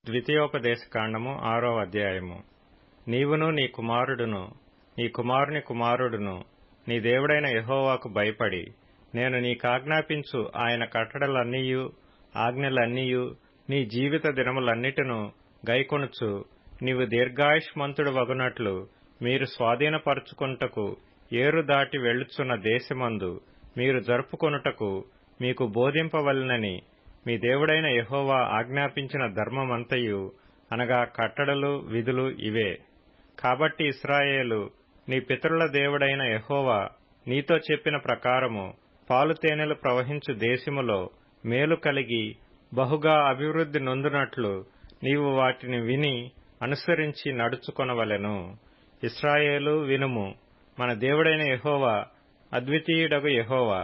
ద్వితీయోపదేశకాండము 6వ అధ్యాయము. నీవును నీ కుమారుడును నీ కుమారుని కుమారుడును నీ దేవుడైన యెహోవాకు భయపడి నేను నీకాజ్ఞాపించు ఆయన కట్టడలన్నీయు ఆజ్ఞలన్నీయు నీ జీవిత దినములన్నిటిను గైకొనుచు నీవు దీర్ఘాయుష్మంతుడు వగునట్లు మీరు స్వాధీనపరచుకొనుటకు ఏరు దాటి వెళ్ళుచున్న దేశమందు మీరు జరుపుకొనుటకు మీకు బోధింపవలెనని మీ దేవుడైన యెహోవా ఆజ్ఞాపించిన ధర్మమంతయు అనగా కట్టడలు విధులు ఇవే. కాబట్టి ఇశ్రాయేలు నీ పితరుల దేవుడైన యెహోవా నీతో చెప్పిన ప్రకారము పాలు తేనెలు ప్రవహించు దేశములో మేలు కలిగి బహుగా అభివృద్ధి నొందునట్లు నీవు వాటిని విని అనుసరించి నడుచుకొనవలెను. ఇశ్రాయేలు వినుము, మన దేవుడైన యెహోవా అద్వితీయుడగు యెహోవా.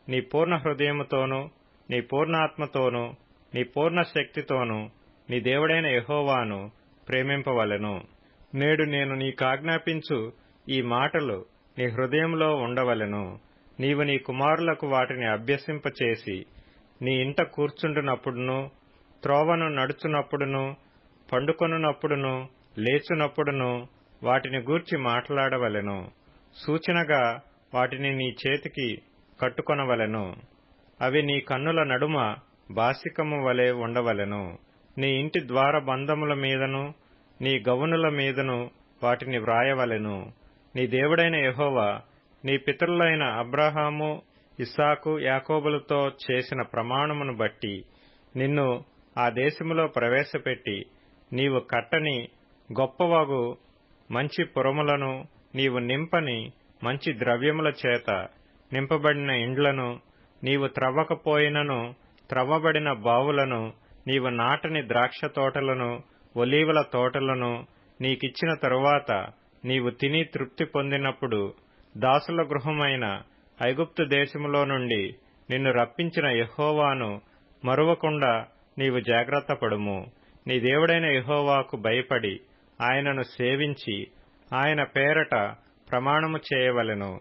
నీ పూర్ణ హృదయముతోనూ నీ పూర్ణాత్మతోనూ నీ పూర్ణ శక్తితోనూ నీ దేవుడైన యెహోవాను ప్రేమింపవలెను. నేడు నేను నీకాజ్ఞాపించు ఈ మాటలు నీ హృదయంలో ఉండవలెను. నీవు నీ కుమారులకు వాటిని అభ్యసింపచేసి నీ ఇంట కూర్చుండునప్పుడును త్రోవను నడుచునప్పుడును పండుకొనున్నప్పుడును లేచునప్పుడును వాటిని గూర్చి మాట్లాడవలెను. సూచనగా వాటిని నీ చేతికి కట్టుకొనవలెను. అవి నీ కన్నుల నడుమ బాసికము వలె ఉండవలెను. నీ ఇంటి ద్వార బంధముల మీదను నీ గవునుల మీదను వాటిని వ్రాయవలెను. నీ దేవుడైన యెహోవా నీ పితరులైన అబ్రాహాము ఇస్సాకు యాకోబులతో చేసిన ప్రమాణమును బట్టి నిన్ను ఆ దేశములో ప్రవేశపెట్టి నీవు కట్టని గొప్పవగు మంచి పురములను నీవు నింపని మంచి ద్రవ్యముల చేత నింపబడిన ఇండ్లను నీవు త్రవ్వకపోయినను త్రవ్వబడిన బావులను నీవు నాటని ద్రాక్ష తోటలను ఒలీవల తోటలను నీకిచ్చిన తరువాత నీవు తిని తృప్తి పొందినప్పుడు దాసుల గృహమైన ఐగుప్తు దేశములో నుండి నిన్ను రప్పించిన యెహోవాను మరువకుండా నీవు జాగ్రత్తపడుము. నీ దేవుడైన యెహోవాకు భయపడి ఆయనను సేవించి ఆయన పేరట ప్రమాణము చేయవలెను.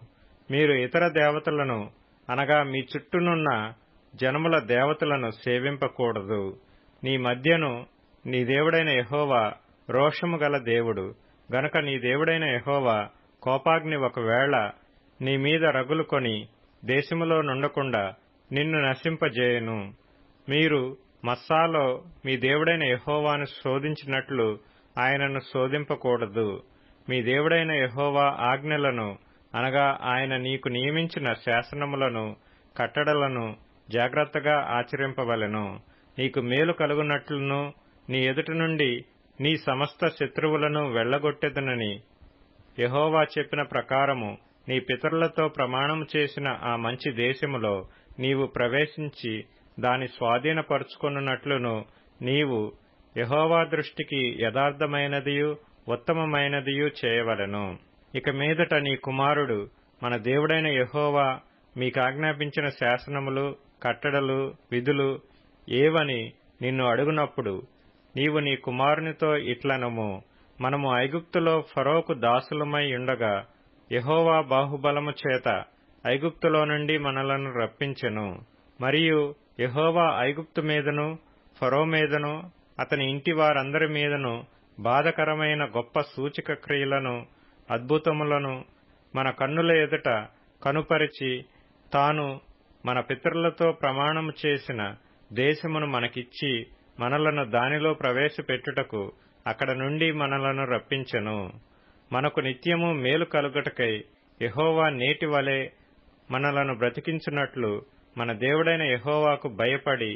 మీరు ఇతర దేవతలను అనగా మీ చుట్టూనున్న జనముల దేవతలను సేవింపకూడదు. నీ మధ్యను నీ దేవుడైన యెహోవా రోషము గల దేవుడు గనుక నీ దేవుడైన యెహోవా కోపాగ్ని ఒకవేళ నీ మీద రగులుకొని దేశములో నుండకుండా నిన్ను నశింపజేయును. మీరు మస్సాలో మీ దేవుడైన యెహోవాను శోధించినట్లు ఆయనను శోధింపకూడదు. మీ దేవుడైన యెహోవా ఆజ్ఞలను అనగా ఆయన నీకు నియమించిన శాసనములను కట్టడలను జాగ్రత్తగా ఆచరింపవలెను. నీకు మేలు కలుగునట్లును నీ ఎదుటి నుండి నీ సమస్త శత్రువులను వెళ్లగొట్టెదనని యెహోవా చెప్పిన ప్రకారము నీ పితరులతో ప్రమాణము చేసిన ఆ మంచి దేశములో నీవు ప్రవేశించి దాని స్వాధీనపరుచుకొనున్నట్లును నీవు యెహోవా దృష్టికి యథార్థమైనదియు ఉత్తమమైనదియు చేయవలెను. ఇక మీదట నీ కుమారుడు మన దేవుడైన యెహోవా మీకాజ్ఞాపించిన శాసనములు కట్టడలు విధులు ఏవని నిన్ను అడుగునప్పుడు నీవు నీ కుమారునితో ఇట్లనుము, మనము ఐగుప్తులో ఫరోకు దాసులమై ఉండగా యెహోవా బాహుబలము చేత ఐగుప్తులో నుండి మనలను రప్పించెను. మరియు యెహోవా ఐగుప్తు మీదను ఫరో మీదను అతని ఇంటి వారందరి మీదను బాధకరమైన గొప్ప సూచక క్రియలను అద్భుతములను మన కన్నుల ఎదుట కనుపరిచి తాను మన పితరులతో ప్రమాణము చేసిన దేశమును మనకిచ్చి మనలను దానిలో ప్రవేశపెట్టుటకు అక్కడ నుండి మనలను రప్పించెను. మనకు నిత్యము మేలు కలుగుటకై యెహోవా నేటి వలె మనలను బ్రతికించున్నట్లు మన దేవుడైన యెహోవాకు భయపడి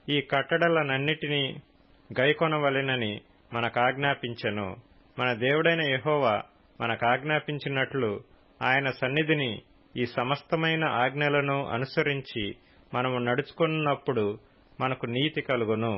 ఈ కట్టడలనన్నిటినీ గైకొనవలెనని మనకాజ్ఞాపించెను. మన దేవుడైన యెహోవా మనకాజ్ఞాపించినట్లు ఆయన సన్నిధిని ఈ సమస్తమైన ఆజ్ఞలను అనుసరించి మనము నడుచుకున్నప్పుడు మనకు నీతి కలుగును.